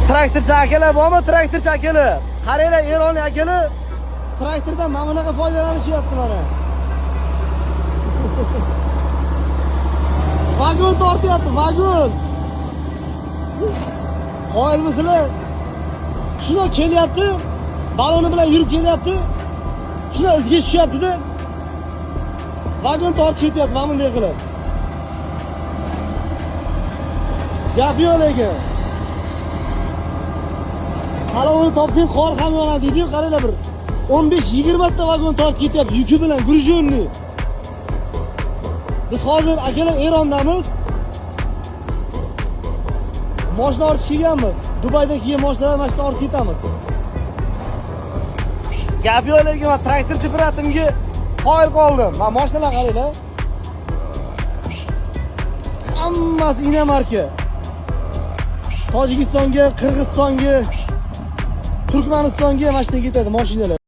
Traktorchi akalar bormi? Traktorchi akalar. Qaranglar, Eronlik akalar traktordan mana bunaqa foydalanishyapti mana. Vagon tortyapti, vagon. Qoyilmisizlar? Shuna kelyapti, baloni bilan yurib kelyapti. Shuna izga tushyapti-da. Vagon tortib ketyapti mana bunday qilib. Gap yo'q lekin. Qalovini topsang qor ham yonadi deydi-yu, qaranglar bir 15-20 ta vagon tortib ketyapti yuki bilan, grujonni. Biz hozir akalar Erondamiz. Mashina ortish kelganmiz. Dubayda kelgan mashinalarni mana shundan olib ketamiz. Gap yo'q lekin, men traktorchi bratimga qoyil qoldim. Mana mashinalar qaranglar. Hammasi inomarka. Tojikistonga, Qirg'izistonga, Turkmanistonga mana shundan ketadi mashinalar.